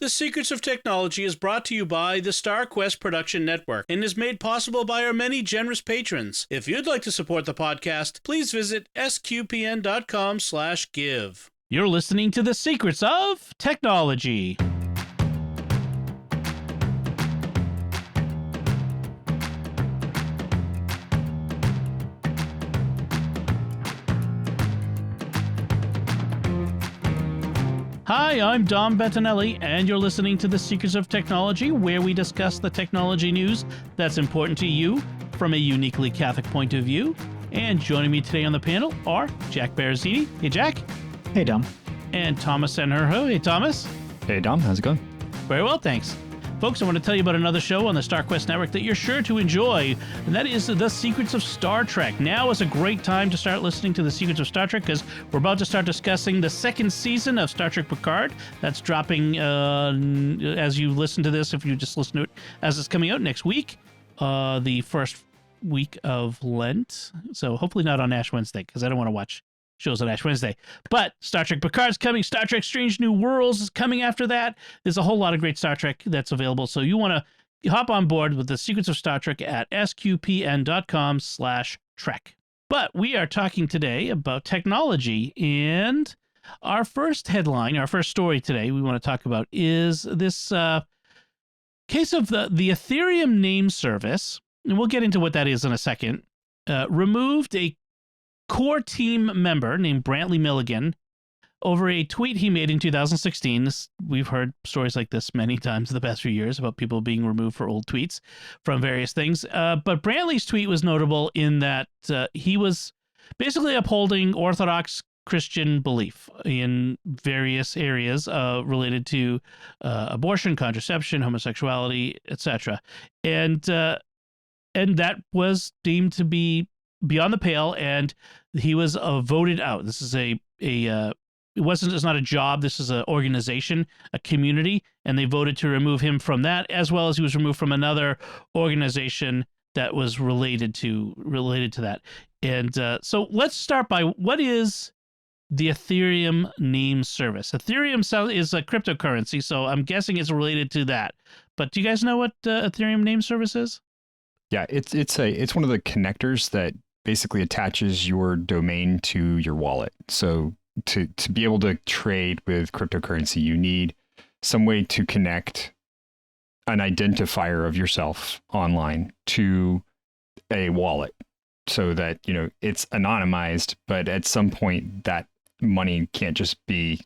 The Secrets of Technology is brought to you by the StarQuest Production Network and is made possible by our many generous patrons. If you'd like to support the podcast, please visit sqpn.com/give. You're listening to The Secrets of Technology. Hi, I'm Dom Bettinelli, and you're listening to The Secrets of Technology, where we discuss the technology news that's important to you from a uniquely Catholic point of view. And joining me today on the panel are Jack Baruzzini. Hey, Jack. Hey, Dom. And Thomas Sanjurjo. Hey, Thomas. Hey, Dom. How's it going? Very well, thanks. Folks, I want to tell you about another show on the StarQuest Network that you're sure to enjoy, and that is The Secrets of Star Trek. Now is a great time to start listening to The Secrets of Star Trek because we're about to start discussing the second season of Star Trek Picard. That's dropping as you listen to this, if you just listen to it as it's coming out next week, the first week of Lent. So hopefully not on Ash Wednesday because I don't want to watch shows on Ash Wednesday. But Star Trek Picard's coming. Star Trek Strange New Worlds is coming after that. There's a whole lot of great Star Trek that's available. So you want to hop on board with The Secrets of Star Trek at sqpn.com/trek. But we are talking today about technology, and our first headline, our first story today we want to talk about is this case of the Ethereum name service, and we'll get into what that is in a second, removed a core team member named Brantley Milligan over a tweet he made in 2016. We've heard stories like this many times in the past few years about people being removed for old tweets from various things. But Brantley's tweet was notable in that he was basically upholding Orthodox Christian belief in various areas related to abortion, contraception, homosexuality, etc. And that was deemed to be beyond the pale, and he was voted out. This is it's not a job. This is an organization, a community, and they voted to remove him from that, as well as he was removed from another organization that was related to that. And so let's start by, what is the Ethereum name service? Ethereum is a cryptocurrency, so I'm guessing it's related to that. But do you guys know what Ethereum name service is? Yeah, it's one of the connectors that basically attaches your domain to your wallet. So to be able to trade with cryptocurrency, you need some way to connect an identifier of yourself online to a wallet so that, it's anonymized, but at some point that money can't just be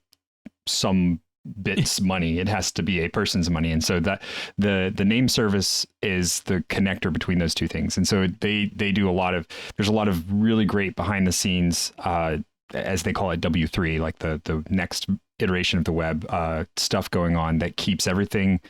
some bit's money. It has to be a person's money. And so that the name service is the connector between those two things. And so they do there's a lot of really great behind the scenes, as they call it, W3, like the next iteration of the web, stuff going on that keeps everything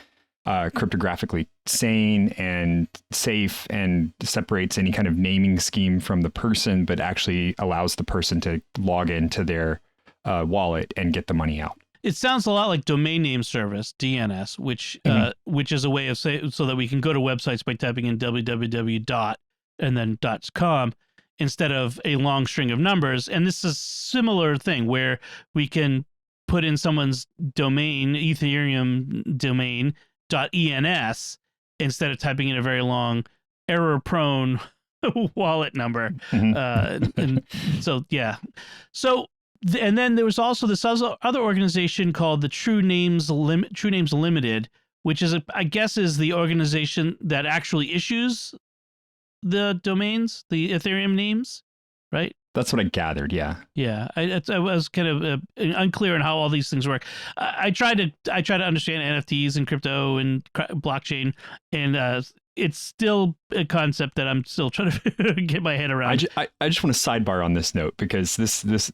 cryptographically sane and safe and separates any kind of naming scheme from the person, but actually allows the person to log into their wallet and get the money out. It sounds a lot like domain name service, DNS, which is a way of so that we can go to websites by typing in www. and then .com instead of a long string of numbers. And this is a similar thing where we can put in someone's domain, Ethereum domain, .ens, instead of typing in a very long error-prone wallet number. Mm-hmm. And so, yeah. So, and then there was also this other organization called the True Names Limited, which is, I guess, is the organization that actually issues the domains, the Ethereum names, right? That's what I gathered. Yeah. Yeah. I was kind of unclear on how all these things work. I try to understand NFTs and crypto and blockchain, and it's still a concept that I'm still trying to get my head around. I just want to sidebar on this note, because this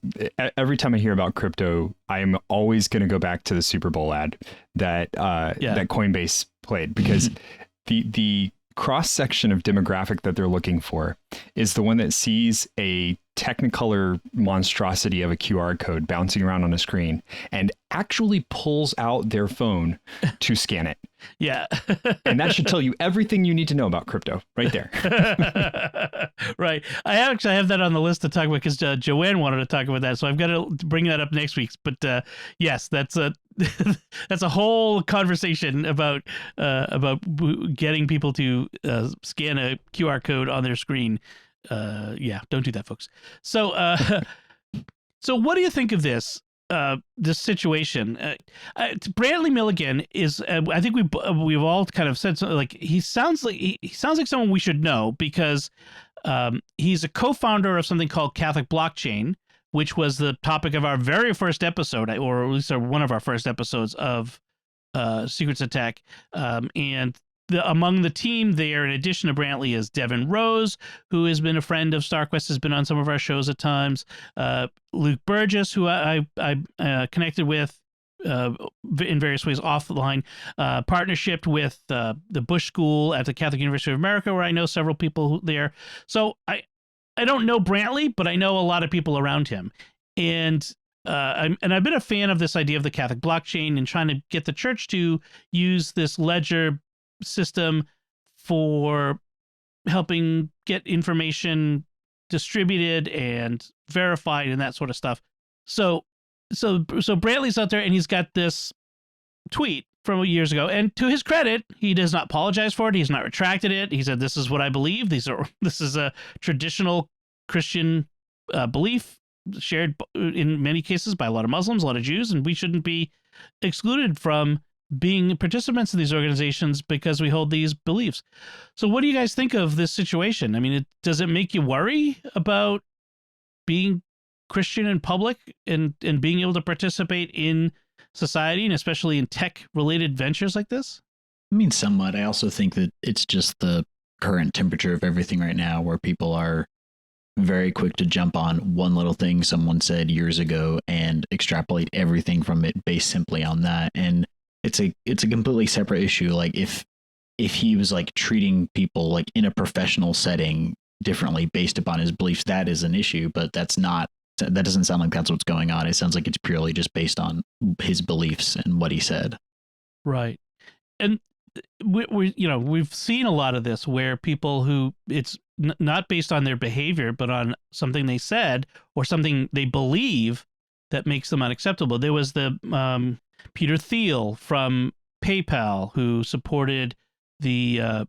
every time I hear about crypto, I am always going to go back to the Super Bowl ad that Coinbase played, because the cross section of demographic that they're looking for is the one that sees a Technicolor monstrosity of a QR code bouncing around on a screen and actually pulls out their phone to scan it. Yeah. And that should tell you everything you need to know about crypto right there. Right. I actually have that on the list to talk about because Joanne wanted to talk about that. So I've got to bring that up next week. But yes, that's a that's a whole conversation about getting people to scan a QR code on their screen. Yeah, don't do that, folks. So so what do you think of this? This situation, Brantley Milligan is. I think we've all kind of said something like he sounds like someone we should know because he's a co-founder of something called Catholic Blockchain, which was the topic of our very first episode, or at least one of our first episodes of Secrets of Tech, and. Among the team there, in addition to Brantley, is Devin Rose, who has been a friend of StarQuest, has been on some of our shows at times. Luke Burgess, who I connected with in various ways offline, partnership with the Bush School at the Catholic University of America, where I know several people there. So I don't know Brantley, but I know a lot of people around him. And I've been a fan of this idea of the Catholic blockchain and trying to get the church to use this ledger system for helping get information distributed and verified and that sort of stuff. So Brantley's out there and he's got this tweet from years ago, and to his credit, he does not apologize for it. He's not retracted it. He said, "This is what I believe. This is a traditional Christian belief shared in many cases by a lot of Muslims, a lot of Jews, and we shouldn't be excluded from being participants in these organizations because we hold these beliefs." So what do you guys think of this situation? I mean, does it make you worry about being Christian in public and being able to participate in society and especially in tech-related ventures like this? I mean, somewhat. I also think that it's just the current temperature of everything right now where people are very quick to jump on one little thing someone said years ago and extrapolate everything from it based simply on that. And it's a completely separate issue. Like if he was like treating people like in a professional setting differently based upon his beliefs, that is an issue, but that doesn't sound like that's what's going on. It sounds like it's purely just based on his beliefs and what he said. Right. And we've seen a lot of this where people who it's not based on their behavior, but on something they said or something they believe that makes them unacceptable. There was the Peter Thiel from PayPal who supported the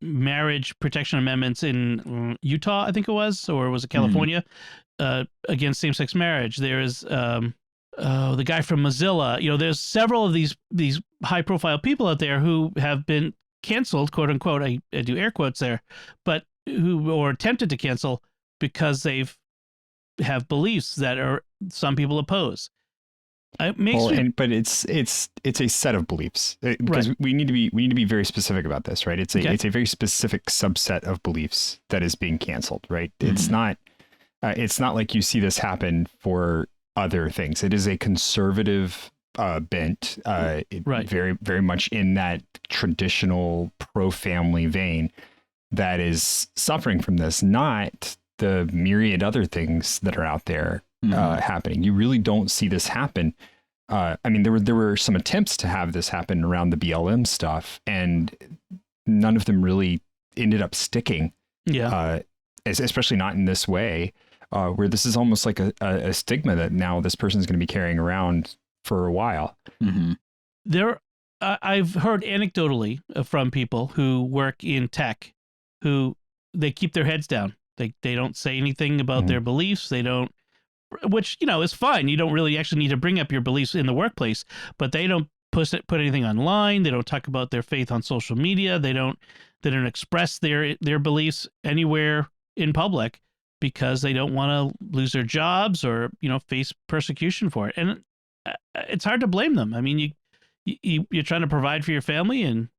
marriage protection amendments in Utah, I think it was, or was it California, against same-sex marriage. There is the guy from Mozilla. There's several of these high-profile people out there who have been canceled, quote unquote. I do air quotes there, but or attempted to cancel because have beliefs that some people oppose. But it's a set of beliefs because we need to be very specific about this, right? It's a very specific subset of beliefs that is being canceled, right? Mm-hmm. It's not like you see this happen for other things. It is a conservative bent, very very much in that traditional pro-family vein that is suffering from this, not the myriad other things that are out there happening. You really don't see this happen. I mean, there were some attempts to have this happen around the BLM stuff, and none of them really ended up sticking. Yeah. Especially not in this way, where this is almost like a stigma that now this person is going to be carrying around for a while. Mm-hmm. I've heard anecdotally from people who work in tech who they keep their heads down. They don't say anything about their beliefs. They don't, which, is fine. You don't really actually need to bring up your beliefs in the workplace, but they don't put anything online. They don't talk about their faith on social media. They don't express their beliefs anywhere in public because they don't want to lose their jobs or, face persecution for it. And it's hard to blame them. I mean, you're trying to provide for your family and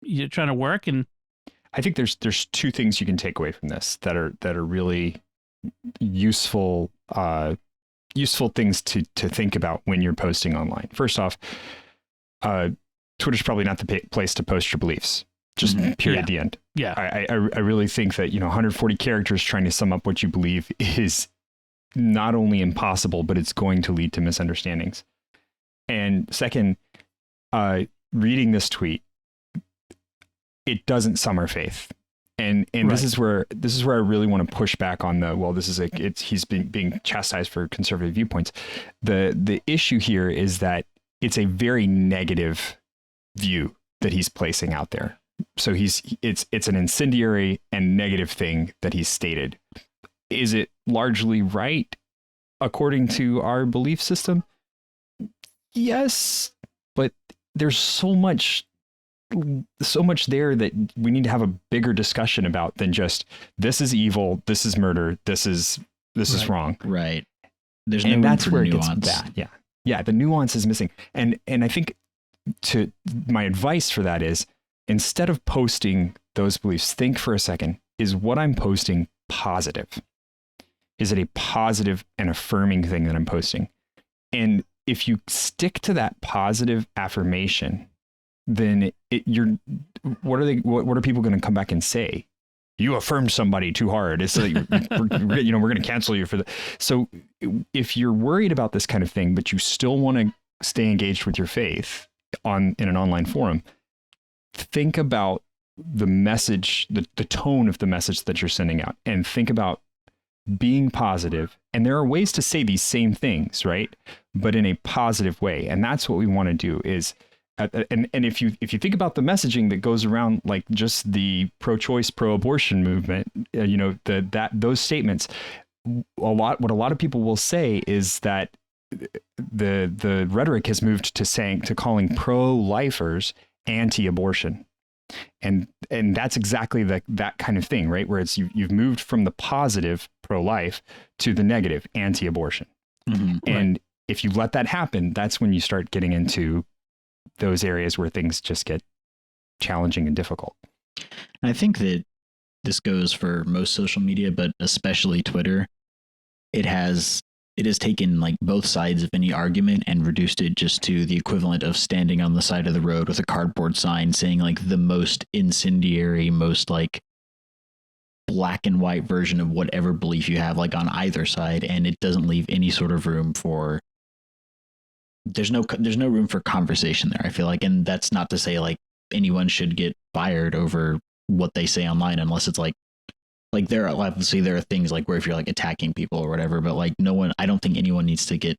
you're trying to work. And I think there's two things you can take away from this that are really useful things to think about when you're posting online. First off, Twitter's probably not the place to post your beliefs. just period Yeah. at the end. Yeah. I really think that, 140 characters trying to sum up what you believe is not only impossible, but it's going to lead to misunderstandings. And second, reading this tweet, it doesn't sum our faith. And Right. this is where I really want to push back on he's being chastised for conservative viewpoints. The issue here is that it's a very negative view that he's placing out there. So it's an incendiary and negative thing that he's stated. Is it largely right according to our belief system? Yes, but there's so much there that we need to have a bigger discussion about than just this is evil, this is murder, this is wrong. Right. There's no And room that's for where it nuance. gets bad. Yeah, the nuance is missing. And I think my advice for that is, instead of posting those beliefs, think for a second, is what I'm posting positive? Is it a positive and affirming thing that I'm posting? And if you stick to that positive affirmation, then what are people going to come back and say? You affirmed somebody too hard. It's like, we're going to cancel you for that. So if you're worried about this kind of thing, but you still want to stay engaged with your faith in an online forum, think about the message, the tone of the message that you're sending out, and think about being positive. And there are ways to say these same things, right? But in a positive way. And that's what we want to do is, and if you think about the messaging that goes around, like just the pro-choice, pro-abortion movement, those statements, what a lot of people will say is that the rhetoric has moved to calling pro-lifers anti-abortion. And that's exactly that kind of thing, right? Where it's you've moved from the positive pro-life to the negative anti-abortion. Mm-hmm. And if you let that happen, that's when you start getting into those areas where things just get challenging and difficult. I think that this goes for most social media, but especially Twitter. It has taken like both sides of any argument and reduced it just to the equivalent of standing on the side of the road with a cardboard sign saying like the most incendiary, most like black and white version of whatever belief you have, like on either side, and it doesn't leave any sort of room for there's no room for conversation there, I feel like. And that's not to say like anyone should get fired over what they say online, unless it's like there are obviously there are things like where if you're like attacking people or whatever, but like I don't think anyone needs to get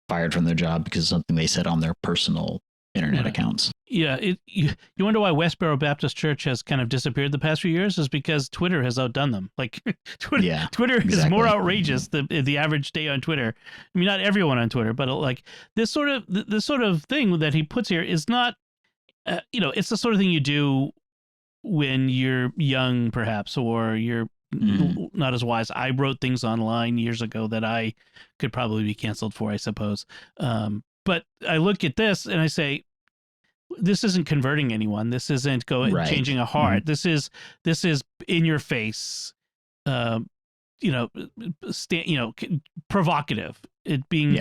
fired from their job because of something they said on their personal internet accounts. Yeah, you wonder why Westboro Baptist Church has kind of disappeared the past few years is because Twitter has outdone them. Like Twitter is more outrageous the average day on Twitter. I mean, not everyone on Twitter, but like this sort of thing that he puts here is not, it's the sort of thing you do when you're young, perhaps, or you're not as wise. I wrote things online years ago that I could probably be canceled for, I suppose. But I look at this and I say, this isn't converting anyone. This isn't changing a heart. Mm-hmm. This is in your face, provocative. It being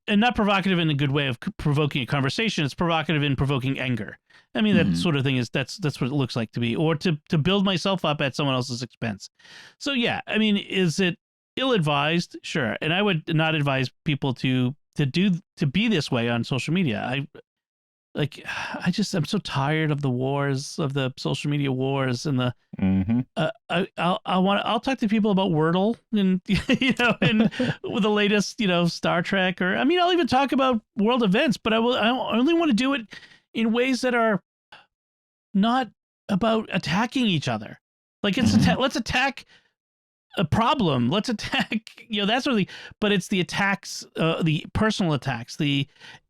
and not provocative in a good way of provoking a conversation. It's provocative in provoking anger. I mean, that sort of thing that's what it looks like to be, or to build myself up at someone else's expense. So yeah, I mean, is it ill-advised? Sure. And I would not advise people to be this way on social media. I'm so tired of the wars, of the social media wars, and I'll talk to people about Wordle and and with the latest Star Trek, or I'll even talk about world events, but I only want to do it in ways that are not about attacking each other. Like let's attack a problem. Let's attack that sort of thing. But it's the attacks, the personal attacks,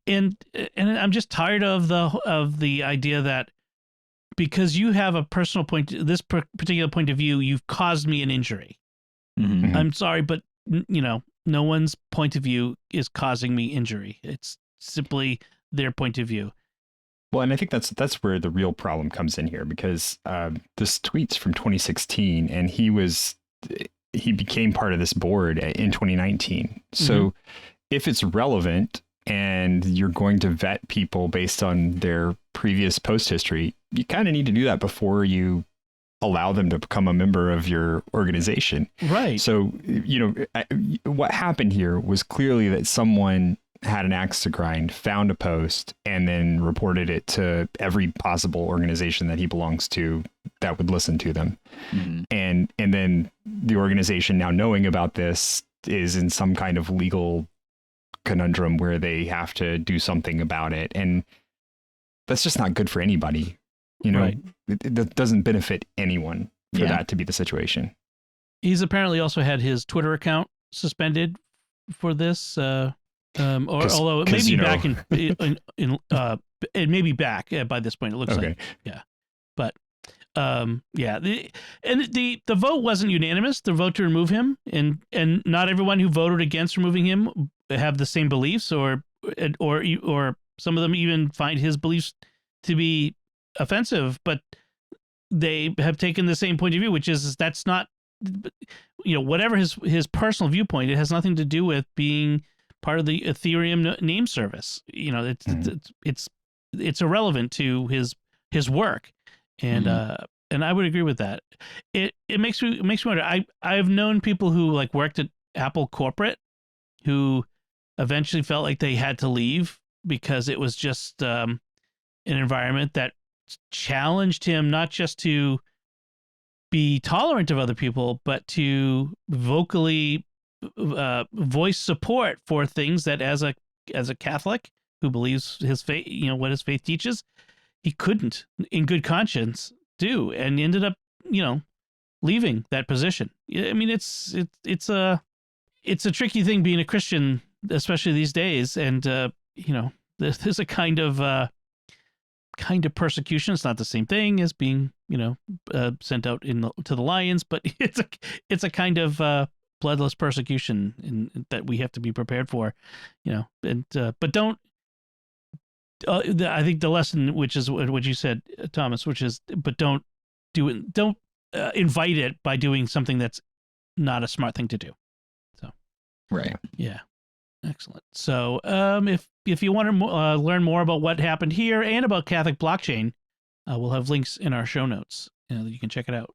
and I'm just tired of the idea that because you have a personal this particular point of view, you've caused me an injury. Mm-hmm. I'm sorry, but no one's point of view is causing me injury. It's simply their point of view. Well, and I think that's where the real problem comes in here, because this tweet's from 2016, and he became part of this board in 2019. So if it's relevant and you're going to vet people based on their previous post history, you kind of need to do that before you allow them to become a member of your organization. Right. So, what happened here was clearly that someone had an axe to grind, found a post, and then reported it to every possible organization that he belongs to that would listen to them. Mm-hmm. And then the organization, now knowing about this, is in some kind of legal conundrum where they have to do something about it. And that's just not good for anybody. Right. It doesn't benefit anyone for that to be the situation. He's apparently also had his Twitter account suspended for this. Although it may be back it may be back by this point. It looks like, but the vote wasn't unanimous. The vote to remove him, and not everyone who voted against removing him have the same beliefs, or some of them even find his beliefs to be offensive, but they have taken the same point of view, which is that's not, whatever his personal viewpoint, it has nothing to do with being part of the Ethereum name service. It's irrelevant to his work, and I would agree with that. It makes me wonder. I've known people who like worked at Apple corporate who eventually felt like they had to leave because it was just an environment that challenged him not just to be tolerant of other people, but to vocally voice support for things that as a Catholic who believes his faith, what his faith teaches, he couldn't in good conscience do, and ended up, leaving that position. I mean, it's a tricky thing being a Christian, especially these days. And, there's a kind of persecution. It's not the same thing as being, sent out to the lions, but it's a kind of bloodless persecution that we have to be prepared for, but don't. I think the lesson, which is what you said, Thomas, which is, but don't do it. Don't invite it by doing something that's not a smart thing to do. So, right, yeah, excellent. So, if you want to learn more about what happened here and about Catholic blockchain, we'll have links in our show notes. You can check it out.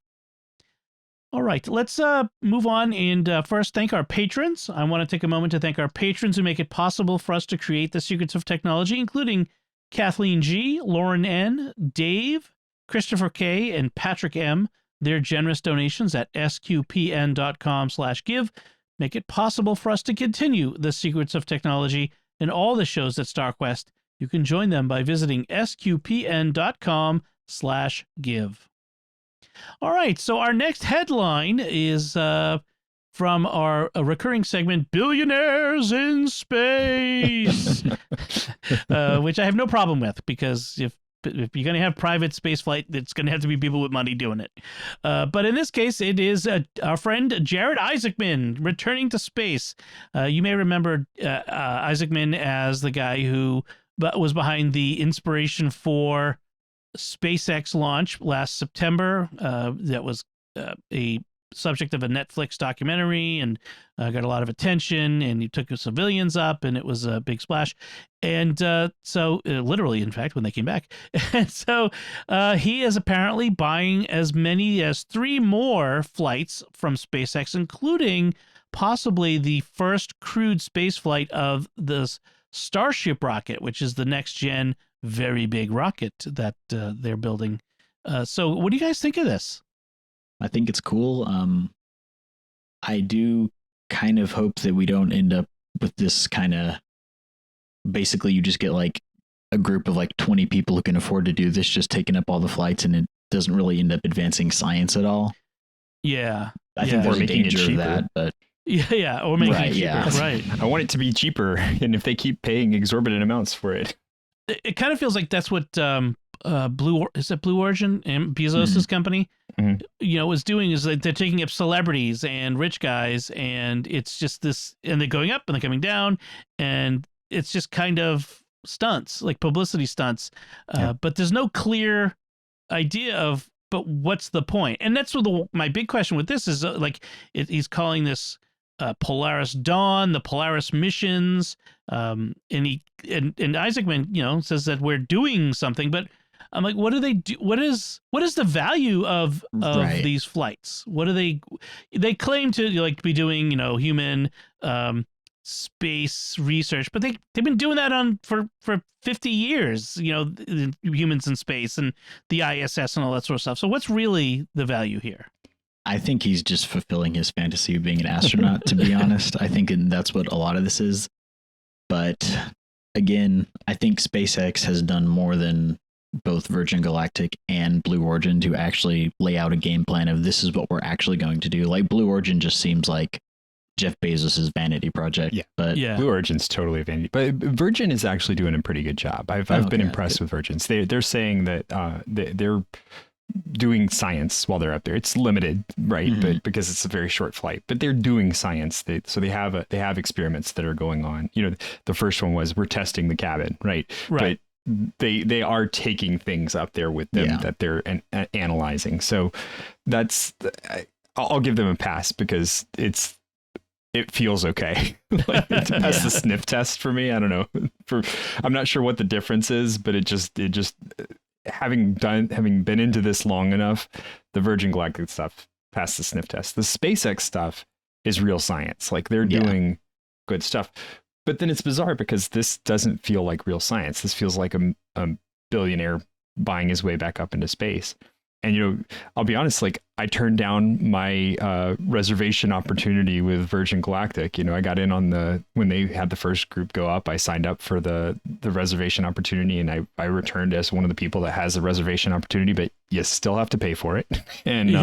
All right, let's move on and first thank our patrons. I want to take a moment to thank our patrons who make it possible for us to create the secrets of technology, including Kathleen G., Lauren N., Dave, Christopher K., and Patrick M. Their generous donations at sqpn.com/give make it possible for us to continue the secrets of technology and all the shows at StarQuest. You can join them by visiting sqpn.com/give. All right, so our next headline is from our recurring segment, Billionaires in Space, which I have no problem with, because if you're going to have private space flight, it's going to have to be people with money doing it. But in this case, it is our friend Jared Isaacman returning to space. You may remember Isaacman as the guy who was behind the inspiration for SpaceX launch last September. That was a subject of a Netflix documentary and got a lot of attention, and he took the civilians up, and it was a big splash. And so literally, in fact, when they came back. And so he is apparently buying as many as 3 more flights from SpaceX, including possibly the first crewed space flight of this Starship rocket, which is the next gen very big rocket that they're building. So what do you guys think of this? I think it's cool. I do kind of hope that we don't end up with this kind of, basically you just get like a group of like 20 people who can afford to do this, just taking up all the flights, and it doesn't really end up advancing science at all. Yeah. I think there's a danger of that, but yeah, or making it cheaper. Yeah. Right. I want it to be cheaper, and if they keep paying exorbitant amounts for it. It kind of feels like that's what Blue Origin and Bezos' company, is doing, is that they're taking up celebrities and rich guys, and it's just this, and they're going up and they're coming down, and it's just kind of stunts, like publicity stunts. But there's no clear idea of, but what's the point? And that's what my big question with this is, he's calling this Polaris Dawn, the Polaris missions, and Isaacman, says that we're doing something, but I'm like, what do they do? What is the value of Right. these flights? What do they claim to be doing, human space research, but they've been doing that for 50 years, humans in space and the ISS and all that sort of stuff. So what's really the value here? I think he's just fulfilling his fantasy of being an astronaut, to be honest. I think that's what a lot of this is. But again, I think SpaceX has done more than both Virgin Galactic and Blue Origin to actually lay out a game plan of this is what we're actually going to do. Like Blue Origin just seems like Jeff Bezos' vanity project. Yeah. But Blue Origin's totally a vanity. But Virgin is actually doing a pretty good job. I've been impressed with Virgins. They're saying that they're doing science while they're up there. It's limited, right? Mm-hmm. But because it's a very short flight, but they're doing science. So they have experiments that are going on. The first one was we're testing the cabin, right? Right. But they are taking things up there with them that they're analyzing. So I'll give them a pass because it feels okay. Like to pass the sniff test for me. I don't know. I'm not sure what the difference is, but it just having been into this long enough, the Virgin Galactic stuff passed the sniff test. The SpaceX stuff is real science. Like they're doing good stuff. But then it's bizarre because this doesn't feel like real science. This feels like a billionaire buying his way back up into space. And, I'll be honest, like I turned down my reservation opportunity with Virgin Galactic. I got in on when they had the first group go up, I signed up for the reservation opportunity, and I returned as one of the people that has a reservation opportunity, but you still have to pay for it. And,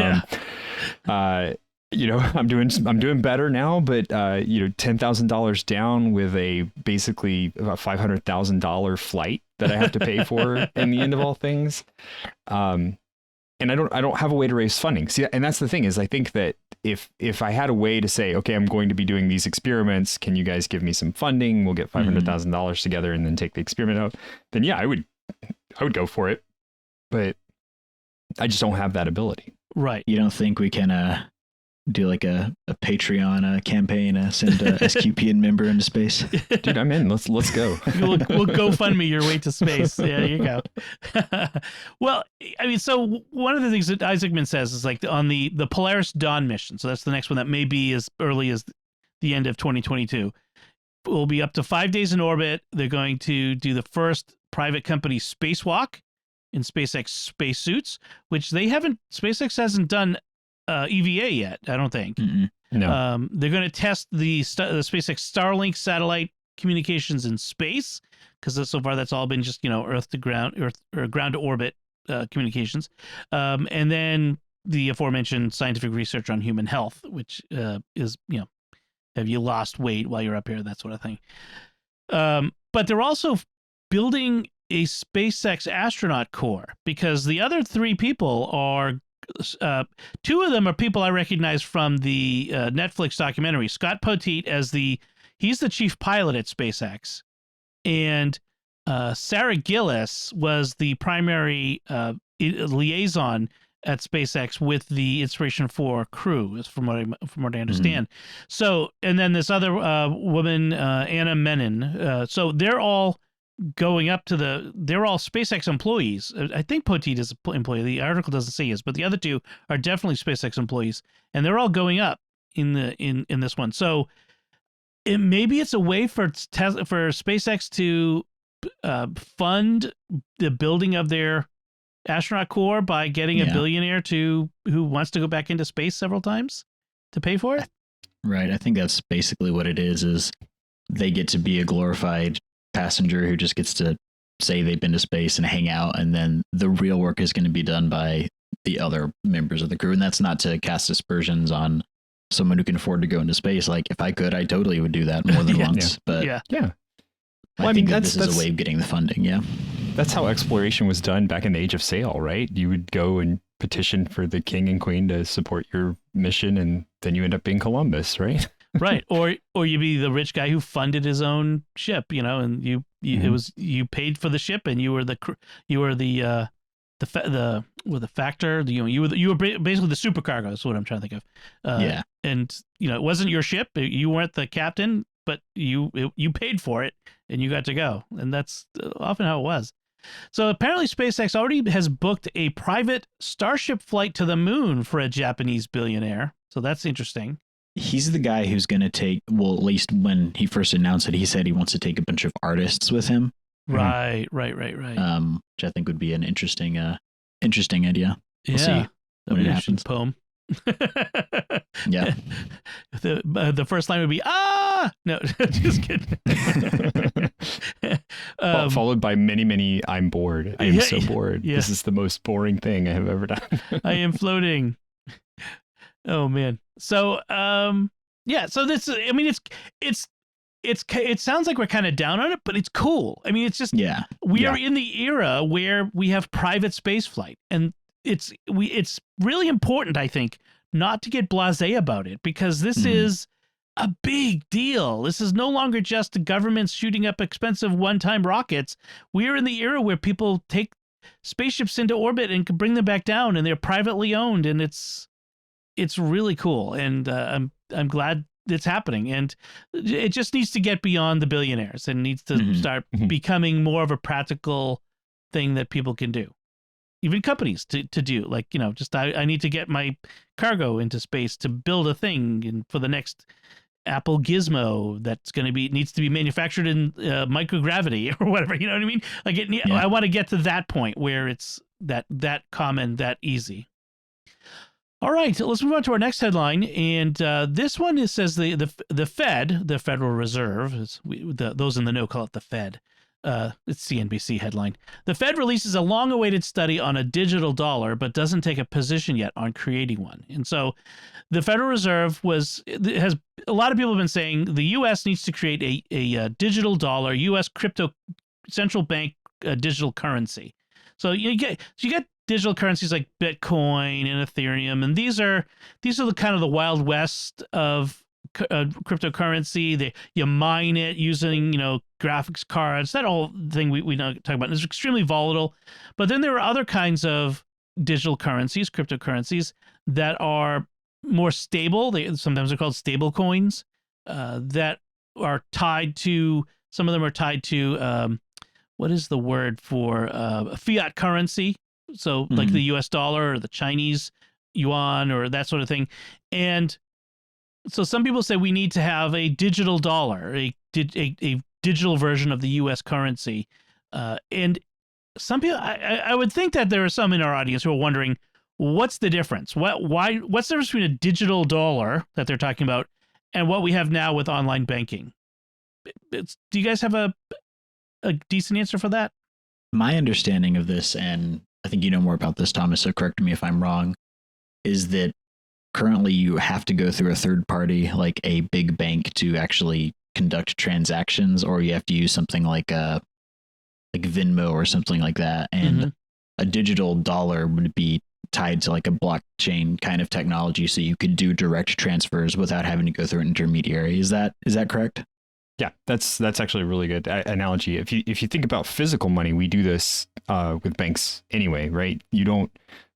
I'm doing better now, but, $10,000 down with basically about $500,000 flight that I have to pay for in the end of all things. And I don't have a way to raise funding. See, and that's the thing is I think that if I had a way to say, okay, I'm going to be doing these experiments, can you guys give me some funding? We'll get $500,000 together and then take the experiment out. Then yeah, I would go for it. But I just don't have that ability. Right. You don't think we can do like a Patreon campaign, send a SQPN member into space? Dude, I'm in. Let's go. we'll GoFundMe your way to space. There you go. Well, I mean, so one of the things that Isaacman says is like on the Polaris Dawn mission. So that's the next one that may be as early as the end of 2022. Will be up to 5 days in orbit. They're going to do the first private company spacewalk in SpaceX spacesuits, which SpaceX hasn't done EVA yet, I don't think. No. They're going to test the SpaceX Starlink satellite communications in space, because so far that's all been just Earth to ground, or ground to orbit communications, and then the aforementioned scientific research on human health, which is have you lost weight while you're up here, that sort of thing. But they're also building a SpaceX astronaut corps, because the other three people are. Two of them are people I recognize from the Netflix documentary. Scott Poteet he's the chief pilot at SpaceX, and Sarah Gillis was the primary liaison at SpaceX with the Inspiration 4 crew, from what I understand. So, and then this other woman, Anna Menon. So they're all going up they're all SpaceX employees. I think Poteet is an employee. The article doesn't say his, but the other two are definitely SpaceX employees, and they're all going up in this one. So maybe it's a way for SpaceX to fund the building of their astronaut corps by getting a billionaire who wants to go back into space several times to pay for it. Right. I think that's basically what it is they get to be a glorified passenger who just gets to say they've been to space and hang out, and then the real work is going to be done by the other members of the crew. And that's not to cast aspersions on someone who can afford to go into space. Like if I could, I totally would do that more than once. But yeah. I think this is a way of getting the funding. Yeah. That's how exploration was done back in the Age of Sail, right? You would go and petition for the king and queen to support your mission, and then you end up being Columbus, right? Right. Or you be the rich guy who funded his own ship, and it was, you paid for the ship, and you were the the factor. You were basically the supercargo. Is what I'm trying to think of. Yeah. And it wasn't your ship. You weren't the captain, but you paid for it and you got to go. And that's often how it was. So apparently SpaceX already has booked a private Starship flight to the moon for a Japanese billionaire. So that's interesting. He's the guy who's going to take, well, at least when he first announced it, he said he wants to take a bunch of artists with him. Right. Which I think would be an interesting idea. We'll see when it happens. Poem. Yeah. The first line would be no, just kidding. Followed by many I'm bored. I am so bored. Yeah. This is the most boring thing I have ever done. I am floating. Oh man. So so this, I mean, it sounds like we're kind of down on it, but it's cool. I mean, it's just we are in the era where we have private space flight, and it's really important, I think, not to get blasé about it, because this is a big deal. This is no longer just the government shooting up expensive one-time rockets. We're in the era where people take spaceships into orbit and can bring them back down, and they're privately owned, and it's really cool. And I'm glad it's happening, and it just needs to get beyond the billionaires and needs to start becoming more of a practical thing that people can do. Even companies to do, like, just I need to get my cargo into space to build a thing and for the next Apple gizmo that's going to needs to be manufactured in microgravity or whatever. You know what I mean? Like I want to get to that point where it's that common, that easy. All right, let's move on to our next headline, and this one says the Fed, the Federal Reserve, those in the know call it the Fed. It's CNBC headline. The Fed releases a long-awaited study on a digital dollar, but doesn't take a position yet on creating one. And so, the Federal Reserve has a lot of people have been saying the U.S. needs to create a digital dollar, U.S. crypto central bank digital currency. So you get digital currencies like Bitcoin and Ethereum, and these are the kind of the Wild West of cryptocurrency. You mine it using graphics cards, that whole thing we now talk about. It's extremely volatile. But then there are other kinds of digital currencies, cryptocurrencies, that are more stable. Sometimes they're called stable coins, that are tied to, some of them are tied to what is the word for fiat currency? So like the US dollar or the Chinese yuan or that sort of thing. And so some people say we need to have a digital dollar, a digital version of the U.S. currency. And some people, I would think that there are some in our audience who are wondering, what's the difference? What's the difference between a digital dollar that they're talking about and what we have now with online banking? Do you guys have a decent answer for that? My understanding of this, and I think you know more about this, Thomas, so correct me if I'm wrong, is that currently you have to go through a third party, like a big bank, to actually conduct transactions, or you have to use something like Venmo or something like that. And a digital dollar would be tied to like a blockchain kind of technology, so you could do direct transfers without having to go through an intermediary. Is that correct? Yeah, that's actually a really good analogy. If you think about physical money, we do this with banks anyway, right? You don't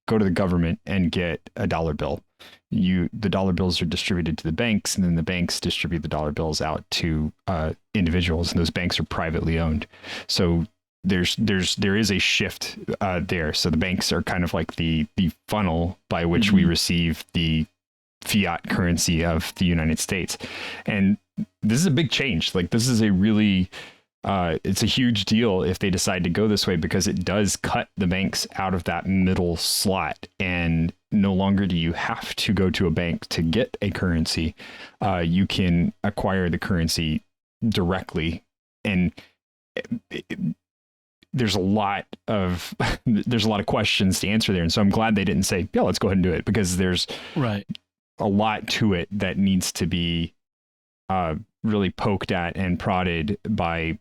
go to the government and get a dollar bill. The dollar bills are distributed to the banks, and then the banks distribute the dollar bills out to individuals, and those banks are privately owned. So there is a shift there. So the banks are kind of like the funnel by which we receive the fiat currency of the United States. And this is a big change. Like, this is a really it's a huge deal if they decide to go this way, because it does cut the banks out of that middle slot, and no longer do you have to go to a bank to get a currency. You can acquire the currency directly, and there's a lot of questions to answer there. And so I'm glad they didn't say, yeah, let's go ahead and do it, because there's a lot to it that needs to be really poked at and prodded by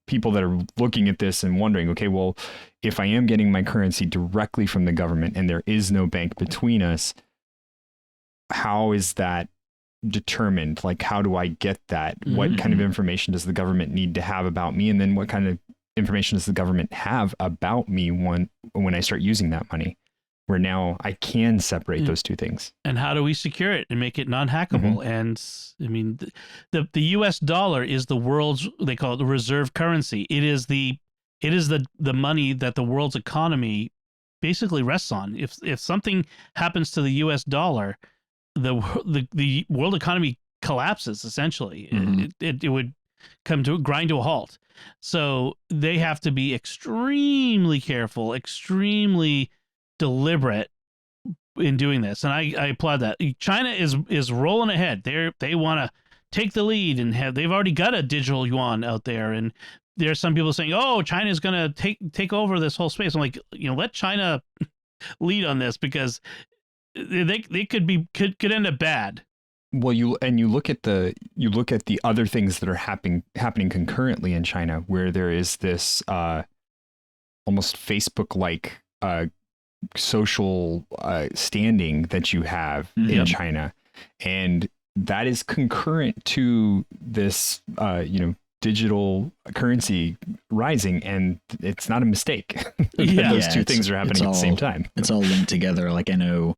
people that are looking at this and wondering, okay, well, if I am getting my currency directly from the government and there is no bank between us, how is that determined? Like, how do I get that? What kind of information does the government need to have about me? And then what kind of information does the government have about me when I start using that money, where now I can separate those two things. And how do we secure it and make it non-hackable? And I mean, the U.S. dollar is the world's, they call it the reserve currency. It is the money that the world's economy basically rests on. If something happens to the U.S. dollar, the world economy collapses essentially. It would come to grind to a halt. So they have to be extremely careful, extremely deliberate in doing this, and I applaud that. China is rolling ahead. They want to take the lead and they've already got a digital yuan out there, and there are some people saying, "Oh, China is going to take over this whole space." I'm like, let China lead on this, because they could end up bad. Well, you look at the other things that are happening concurrently in China, where there is this almost Facebook-like social standing that you have in China, and that is concurrent to this digital currency rising, and it's not a mistake. Those two things are happening at the same time. It's all linked together. Like, I know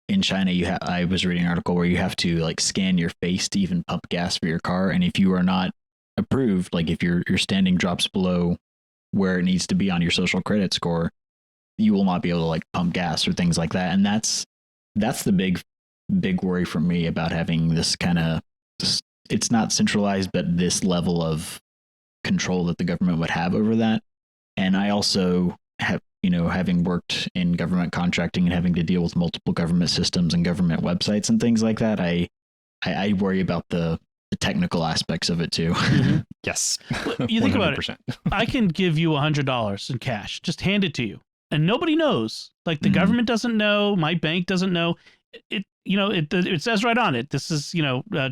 in China, I was reading an article where you have to like scan your face to even pump gas for your car, and if you are not approved, like if your standing drops below where it needs to be on your social credit score, you will not be able to like pump gas or things like that. And that's the big worry for me about having this kind of, it's not centralized, but this level of control that the government would have over that. And I also have, having worked in government contracting and having to deal with multiple government systems and government websites and things like that, I worry about the technical aspects of it too. Yes. You think 100%. About it. I can give you $100 in cash, just hand it to you, and nobody knows. Like the government doesn't know, my bank doesn't know. It says right on it, this is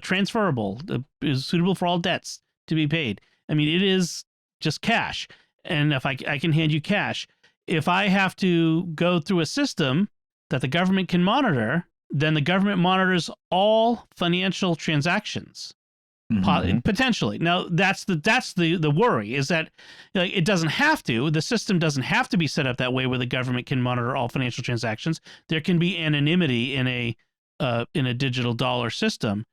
transferable, is suitable for all debts to be paid. I mean, it is just cash, and if I can hand you cash. If I have to go through a system that the government can monitor, then the government monitors all financial transactions. Potentially. Now that's the worry, is that it doesn't have to. The system doesn't have to be set up that way where the government can monitor all financial transactions. There can be anonymity in a digital dollar system,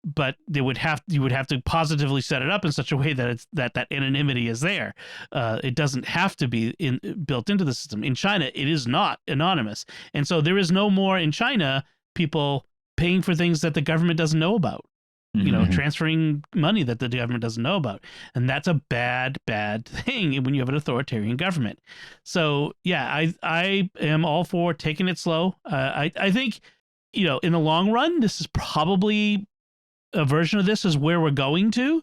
but you would have to positively set it up in such a way that that anonymity is there. It doesn't have to be built into the system. In China, it is not anonymous, and so there is no more in China people paying for things that the government doesn't know about. Transferring money that the government doesn't know about. And that's a bad thing when you have an authoritarian government. So, yeah, I am all for taking it slow. I think, in the long run, this is probably a version of this is where we're going to.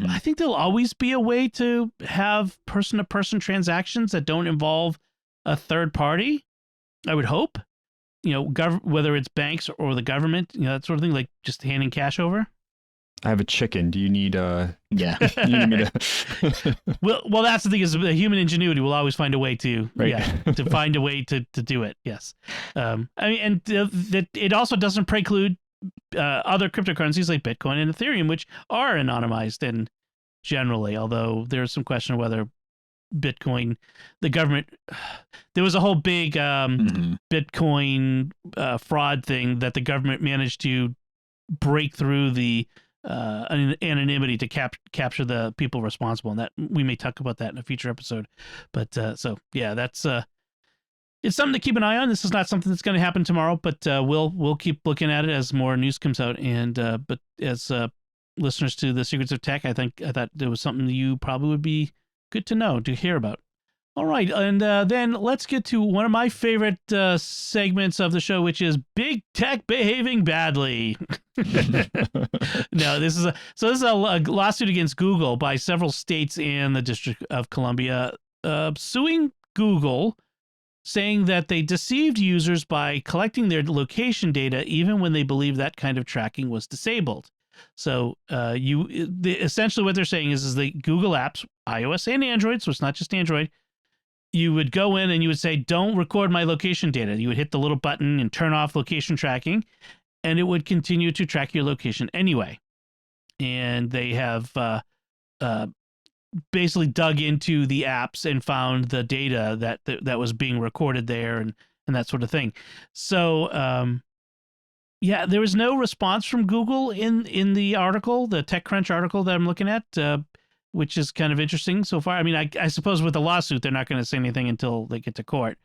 I think there'll always be a way to have person-to-person transactions that don't involve a third party, I would hope. Whether it's banks or the government, that sort of thing, like just handing cash over. I have a chicken. Do you need yeah. You need me to... well, that's the thing, is the human ingenuity will always find a way to to find a way to do it. Yes. And that it also doesn't preclude other cryptocurrencies like Bitcoin and Ethereum, which are anonymized and generally, although there's some question of whether Bitcoin, the government, there was a whole big Bitcoin fraud thing that the government managed to break through the anonymity to capture the people responsible, and that we may talk about that in a future episode. But so yeah, that's it's something to keep an eye on. This is not something that's going to happen tomorrow, but we'll keep looking at it as more news comes out. And but as listeners to the Secrets of Tech, I thought there was something that you probably would be good to know, to hear about. All right, and then let's get to one of my favorite segments of the show, which is Big Tech behaving badly. No, this is a lawsuit against Google by several states and the District of Columbia, suing Google, saying that they deceived users by collecting their location data even when they believed that kind of tracking was disabled. So essentially what they're saying is the Google apps, iOS and Android, so it's not just Android, you would go in and you would say, don't record my location data. You would hit the little button and turn off location tracking, and it would continue to track your location anyway. And they have basically dug into the apps and found the data that was being recorded there and that sort of thing. So, yeah, there was no response from Google in the article, the TechCrunch article that I'm looking at, which is kind of interesting so far. I mean, I suppose with the lawsuit, they're not going to say anything until they get to court.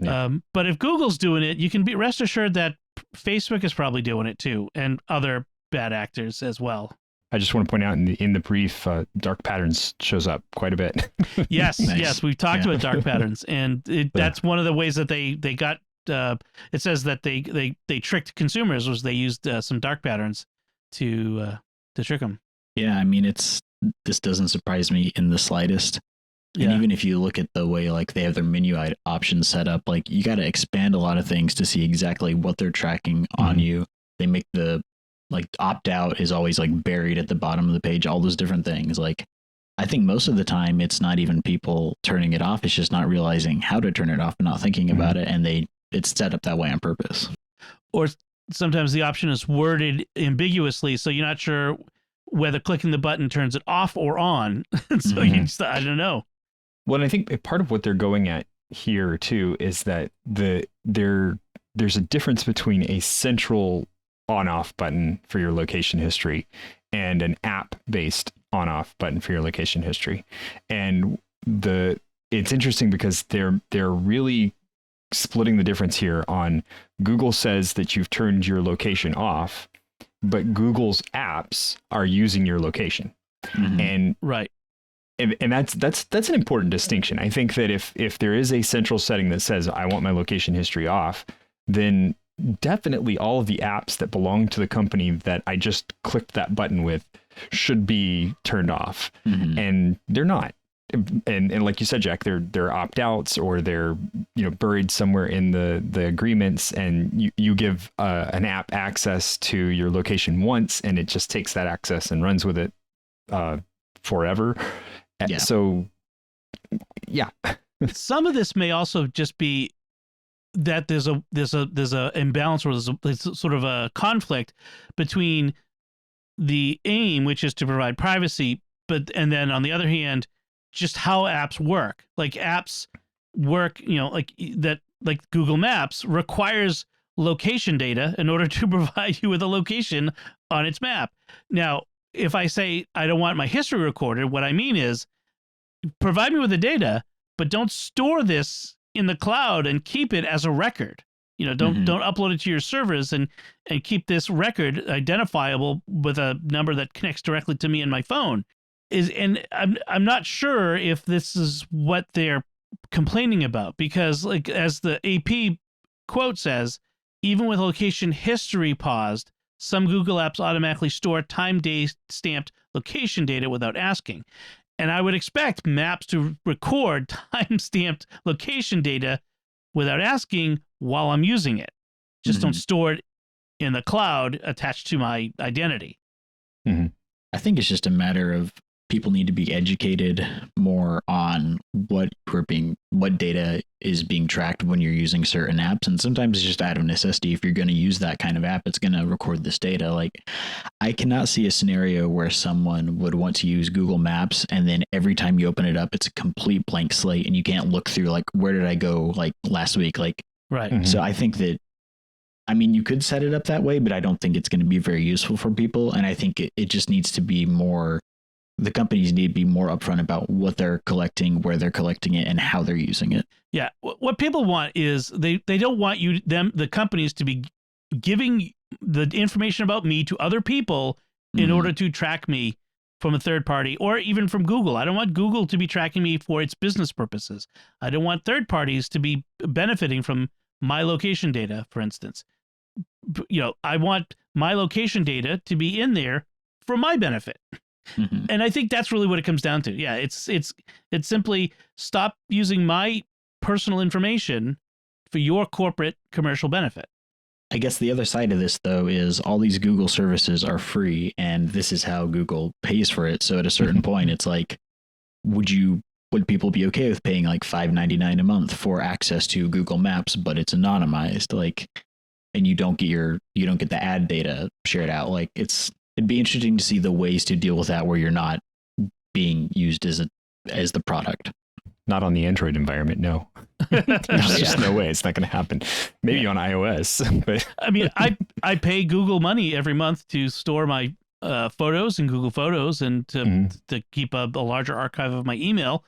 Yeah. But if Google's doing it, you can be rest assured that Facebook is probably doing it too, and other bad actors as well. I just want to point out in the brief, dark patterns shows up quite a bit. Yes, Nice. yes, we've talked about dark patterns, and that's one of the ways that they got. It says that they tricked consumers was they used some dark patterns to trick them. Yeah, I mean, this doesn't surprise me in the slightest. And Yeah. even if you look at the way like they have their menu options set up, like you got to expand a lot of things to see exactly what they're tracking on you. They make the like opt out is always like buried at the bottom of the page, all those different things. Like I think most of the time it's not even people turning it off. It's just not realizing how to turn it off and not thinking about it. And it's set up that way on purpose. Or sometimes the option is worded ambiguously, so you're not sure whether clicking the button turns it off or on. So you just, I don't know. Well, and I think part of what they're going at here too is that there's a difference between a central on-off button for your location history and an app-based on-off button for your location history. And it's interesting because they're really splitting the difference here on Google says that you've turned your location off, but Google's apps are using your location. And Right. And that's an important distinction. I think that if there is a central setting that says I want my location history off, then definitely all of the apps that belong to the company that I just clicked that button with should be turned off. And they're not. And like you said, Jack, they're opt-outs or they're buried somewhere in the agreements, and you give an app access to your location once, and it just takes that access and runs with it forever. Yeah. So, yeah. Some of this may also just be that there's a imbalance, or there's sort of a conflict between the aim, which is to provide privacy, and then on the other hand, just how apps work. Like apps work, like Google Maps requires location data in order to provide you with a location on its map. Now, if I say I don't want my history recorded, what I mean is provide me with the data, but don't store this in the cloud and keep it as a record. Don't upload it to your servers and keep this record identifiable with a number that connects directly to me in my phone. And I'm not sure if this is what they're complaining about, because like as the AP quote says, even with location history paused, some Google apps automatically store time-stamped location data without asking. And I would expect Maps to record time-stamped location data without asking while I'm using it. Just don't store it in the cloud attached to my identity. I think it's just a matter of people need to be educated more on what data is being tracked when you're using certain apps. And sometimes it's just out of necessity. If you're going to use that kind of app, it's going to record this data. Like I cannot see a scenario where someone would want to use Google Maps and then every time you open it up, it's a complete blank slate and you can't look through like, where did I go like last week? Like, right. So I think that, I mean, you could set it up that way, but I don't think it's going to be very useful for people. And I think it just needs to be more, the companies need to be more upfront about what they're collecting, where they're collecting it, and how they're using it. Yeah. What people want is they don't want the companies to be giving the information about me to other people in order to track me from a third party or even from Google. I don't want Google to be tracking me for its business purposes. I don't want third parties to be benefiting from my location data, for instance. I want my location data to be in there for my benefit. And I think that's really what it comes down to. Yeah, it's simply stop using my personal information for your corporate commercial benefit. I guess the other side of this, though, is all these Google services are free, and this is how Google pays for it. So at a certain point, it's like, would people be okay with paying like $5.99 a month for access to Google Maps, but it's anonymized, like, and you don't get the ad data shared out? Like it'd be interesting to see the ways to deal with that where you're not being used as the product. Not on the Android environment, no. There's just no way. It's not going to happen. Maybe on iOS, but I mean, I pay Google money every month to store my photos in Google Photos and to keep a larger archive of my email.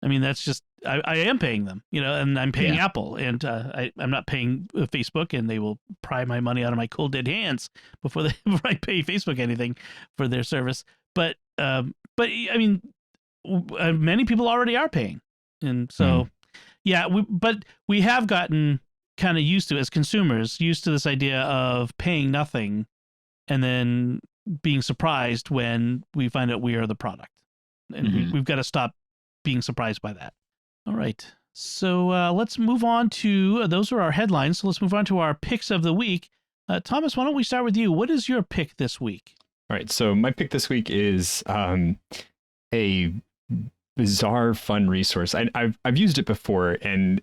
I mean, that's just I am paying them, and I'm paying Apple, and I'm not paying Facebook, and they will pry my money out of my cold dead hands before I pay Facebook anything for their service. But I mean, many people already are paying. And so, but we have gotten kind of used to, as consumers, used to this idea of paying nothing and then being surprised when we find out we are the product. And we've got to stop being surprised by that. All right. So let's move on to, those are our headlines. So let's move on to our picks of the week. Thomas, why don't we start with you? What is your pick this week? All right. So my pick this week is a bizarre, fun resource. I've used it before, and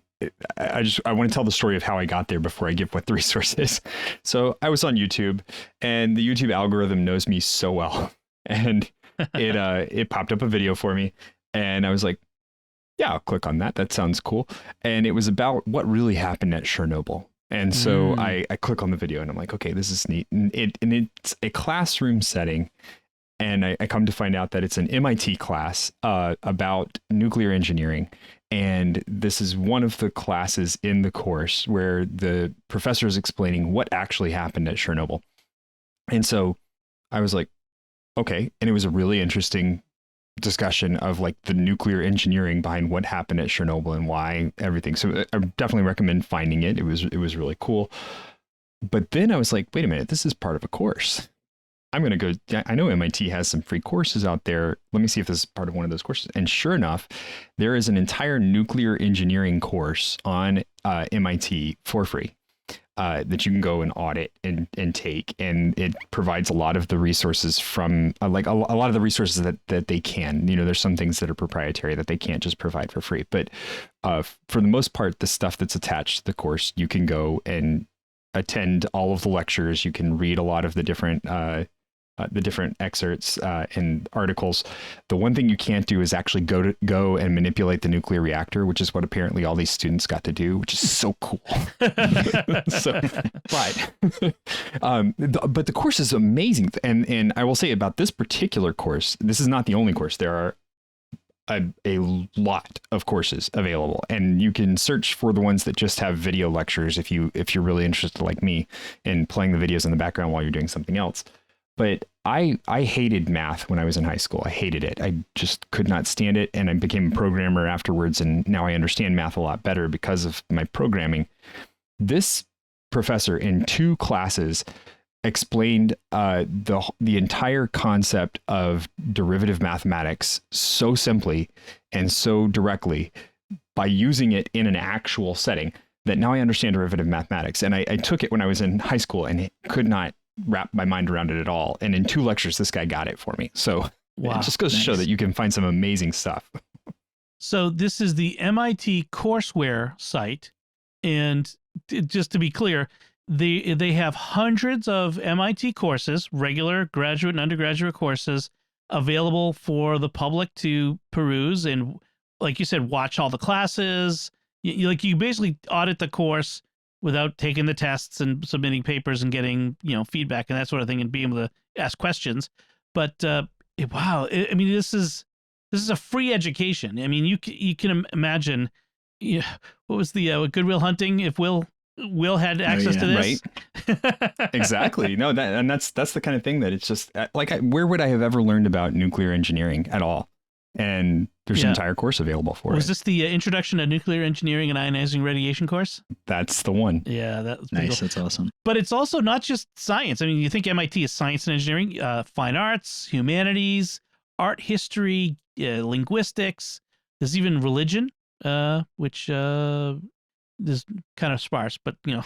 I want to tell the story of how I got there before I give what the resource is. So I was on YouTube, and the YouTube algorithm knows me so well, and it popped up a video for me, and I was like, yeah, I'll click on that. That sounds cool. And it was about what really happened at Chernobyl. And so I click on the video, and I'm like, okay, this is neat. And it's a classroom setting. And I come to find out that it's an MIT class about nuclear engineering. And this is one of the classes in the course where the professor is explaining what actually happened at Chernobyl. And so I was like, okay. And it was a really interesting discussion of like the nuclear engineering behind what happened at Chernobyl and why everything. So I definitely recommend finding it. It was really cool. But then I was like, wait a minute, this is part of a course. I'm going to go, I know MIT has some free courses out there. Let me see if this is part of one of those courses. And sure enough, there is an entire nuclear engineering course on MIT for free that you can go and audit and take. And it provides a lot of the resources from like a lot of the resources that they can, there's some things that are proprietary that they can't just provide for free. But for the most part, the stuff that's attached to the course, you can go and attend all of the lectures. You can read a lot of the different excerpts and articles. The one thing you can't do is actually go and manipulate the nuclear reactor, which is what apparently all these students got to do, which is so cool. But the course is amazing. And I will say about this particular course, this is not the only course. There are a lot of courses available, and you can search for the ones that just have video lectures if you're really interested, like me, in playing the videos in the background while you're doing something else. But I hated math when I was in high school. I hated it. I just could not stand it. And I became a programmer afterwards. And now I understand math a lot better because of my programming. This professor in 2 classes explained the entire concept of derivative mathematics so simply and so directly by using it in an actual setting that now I understand derivative mathematics. And I took it when I was in high school and could not wrap my mind around it at all. And in 2 lectures, this guy got it for me. So it just goes to show that you can find some amazing stuff. So this is the MIT Courseware site. And just to be clear, they have hundreds of MIT courses, regular graduate and undergraduate courses, available for the public to peruse. And like you said, watch all the classes. You basically audit the course without taking the tests and submitting papers and getting, feedback and that sort of thing and being able to ask questions. But wow, I mean, this is a free education. I mean, you can imagine, what was the Good Will Hunting? If Will had access to this, right? Exactly. No, that's the kind of thing that it's just like, where would I have ever learned about nuclear engineering at all? And there's an entire course available for it. Was this the Introduction to Nuclear Engineering and Ionizing Radiation course? That's the one. Yeah, that's nice. Cool. That's awesome. But it's also not just science. I mean, you think MIT is science and engineering, fine arts, humanities, art history, linguistics. There's even religion, which is kind of sparse, but yeah,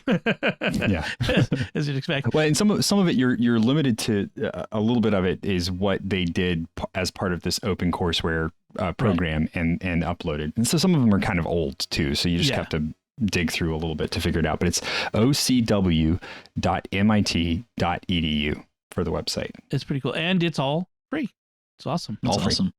as you'd expect. Well, and some of it you're limited to a little bit of it is what they did as part of this open courseware program, right, and uploaded. And so some of them are kind of old too, so you just have to dig through a little bit to figure it out. But it's ocw.mit.edu for the website. It's pretty cool, and it's all free. It's awesome. That's awesome.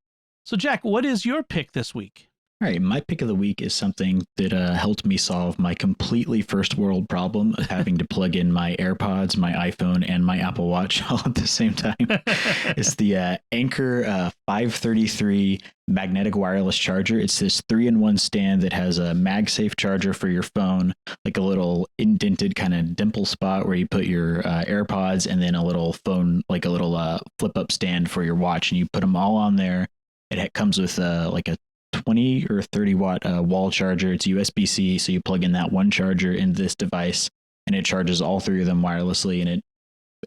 So, Jack, what is your pick this week? All right, my pick of the week is something that helped me solve my completely first world problem of having to plug in my AirPods, my iPhone, and my Apple Watch all at the same time. It's the Anker 533 magnetic wireless charger. It's this 3-in-1 stand that has a MagSafe charger for your phone, like a little indented kind of dimple spot where you put your AirPods, and then a little phone, like a little flip-up stand for your watch, and you put them all on there. It comes with like a 20 or 30 watt wall charger. It's USB-C, so you plug in that one charger into this device, and it charges all three of them wirelessly. And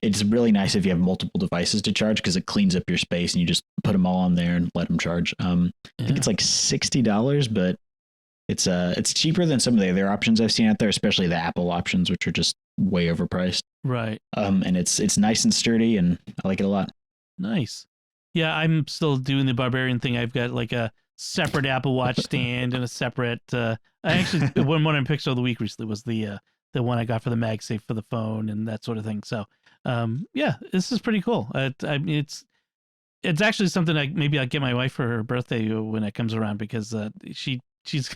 it's really nice if you have multiple devices to charge, because it cleans up your space, and you just put them all on there and let them charge. I think it's like $60, but it's cheaper than some of the other options I've seen out there, especially the Apple options, which are just way overpriced. Right. And it's nice and sturdy, and I like it a lot. Nice. Yeah, I'm still doing the barbarian thing. I've got like a separate Apple Watch stand and a separate. I actually one I picked of the week recently was the one I got for the MagSafe for the phone and that sort of thing. So, yeah, this is pretty cool. It's actually something maybe I'll get my wife for her birthday when it comes around, because she's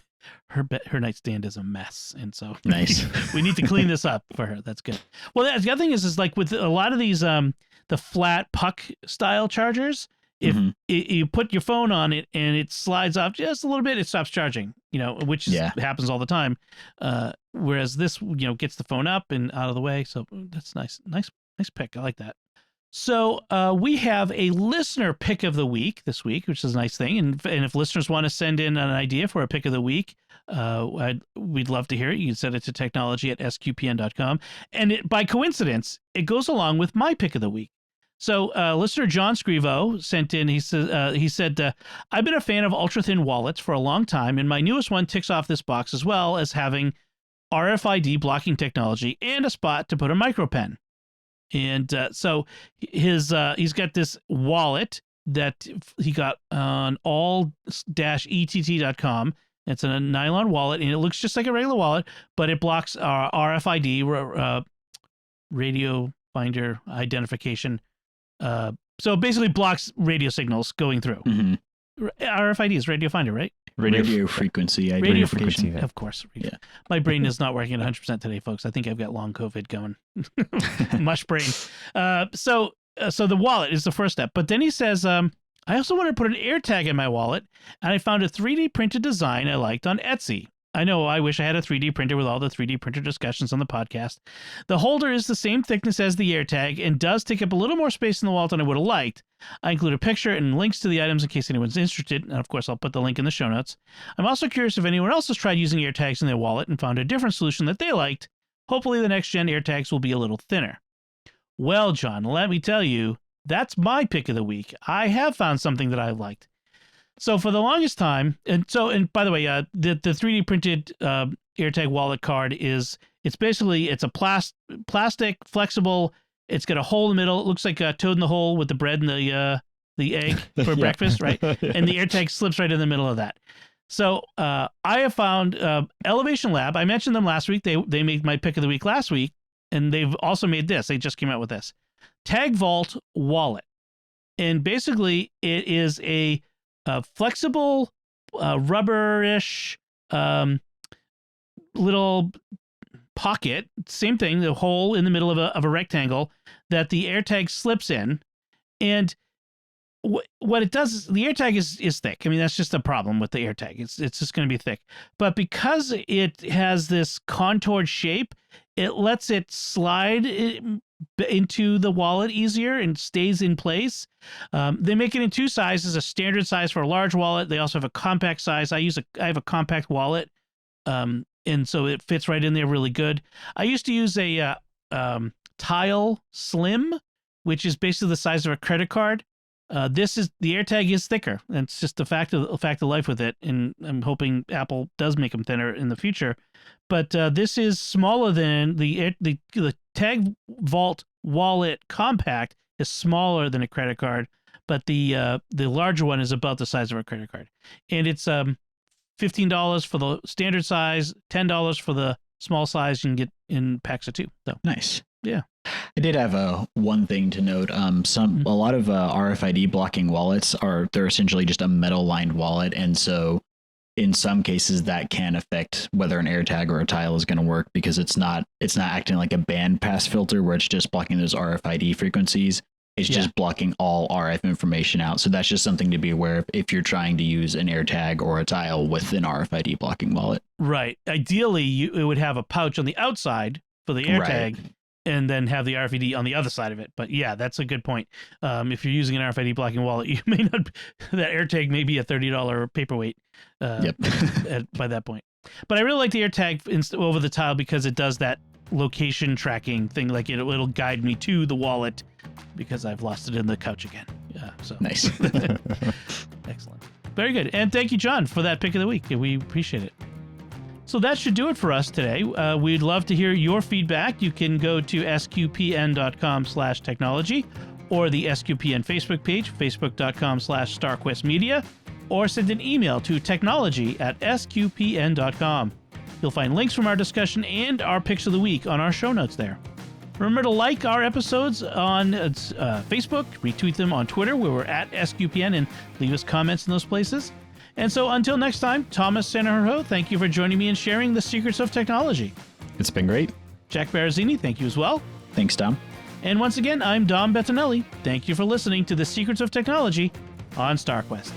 her nightstand is a mess, and so nice. we need to clean this up for her. That's good. Well, the other thing is like with a lot of these the flat puck style chargers, if you put your phone on it and it slides off just a little bit, it stops charging, which happens all the time. Whereas this, gets the phone up and out of the way. So that's nice pick. I like that. So we have a listener pick of the week this week, which is a nice thing. And if listeners want to send in an idea for a pick of the week, we'd love to hear it. You can send it to technology@sqpn.com. And by coincidence, it goes along with my pick of the week. So listener John Scrivo sent in, he said, I've been a fan of ultra-thin wallets for a long time, and my newest one ticks off this box as well as having RFID blocking technology and a spot to put a micro pen. And so he's got this wallet that he got on all-ett.com. It's a nylon wallet, and it looks just like a regular wallet, but it blocks RFID, radio finder identification. So it basically blocks radio signals going through. RFID is radio finder, right? Radio frequency identification. Of course. Yeah. My brain is not working 100% today, folks. I think I've got long COVID going. Mush brain. So the wallet is the first step. But then he says, I also want to put an AirTag in my wallet, and I found a 3D printed design I liked on Etsy. I know, I wish I had a 3D printer with all the 3D printer discussions on the podcast. The holder is the same thickness as the AirTag and does take up a little more space in the wallet than I would have liked. I include a picture and links to the items in case anyone's interested, and of course I'll put the link in the show notes. I'm also curious if anyone else has tried using AirTags in their wallet and found a different solution that they liked. Hopefully the next gen AirTags will be a little thinner. Well, John, let me tell you, that's my pick of the week. I have found something that I liked. So for the longest time, and by the way, the 3D printed AirTag wallet card it's a plastic, flexible. It's got a hole in the middle. It looks like a toad in the hole with the bread and the egg for breakfast, right? And the AirTag slips right in the middle of that. So I have found Elevation Lab. I mentioned them last week. They made my pick of the week last week, and they've also made this. They just came out with this Tag Vault wallet, and basically it is a flexible, rubberish little pocket. Same thing, the hole in the middle of a rectangle that the AirTag slips in. And what it does is the AirTag is thick. I mean, that's just a problem with the AirTag. It's just going to be thick. But because it has this contoured shape, it lets it slide into the wallet easier and stays in place. They make it in two sizes: a standard size for a large wallet. They also have a compact size. I have a compact wallet, and so it fits right in there really good. I used to use a Tile Slim, which is basically the size of a credit card. The AirTag is thicker. It's just a fact of life with it, and I'm hoping Apple does make them thinner in the future. But this is smaller than the Tag Vault wallet compact is smaller than a credit card, but the larger one is about the size of a credit card, and it's $15 for the standard size, $10 for the small size. You can get in packs of two. So nice. Yeah. I did have one thing to note. A lot of RFID blocking wallets they're essentially just a metal lined wallet, and so in some cases that can affect whether an AirTag or a tile is going to work, because it's not acting like a bandpass filter where it's just blocking those RFID frequencies. It's just blocking all RF information out. So that's just something to be aware of if you're trying to use an AirTag or a tile with an RFID blocking wallet. Right. Ideally, it would have a pouch on the outside for the AirTag. Right. And then have the RFID on the other side of it. But yeah, that's a good point. If you're using an RFID blocking wallet, you may not, that AirTag may be a $30 paperweight by that point. But I really like the AirTag over the tile because it does that location tracking thing. Like it'll guide me to the wallet because I've lost it in the couch again. So nice. Excellent. Very good. And thank you, John, for that pick of the week. We appreciate it. So that should do it for us today. We'd love to hear your feedback. You can go to sqpn.com/technology or the SQPN Facebook page, facebook.com/StarQuestMedia, or send an email to technology@sqpn.com. You'll find links from our discussion and our picks of the week on our show notes there. Remember to like our episodes on Facebook, retweet them on Twitter, where we're at SQPN, and leave us comments in those places. And so until next time, Thomas Sanjurjo, thank you for joining me and sharing the secrets of technology. It's been great. Jack Baruzzini, thank you as well. Thanks, Dom. And once again, I'm Dom Bettinelli. Thank you for listening to the Secrets of Technology on StarQuest.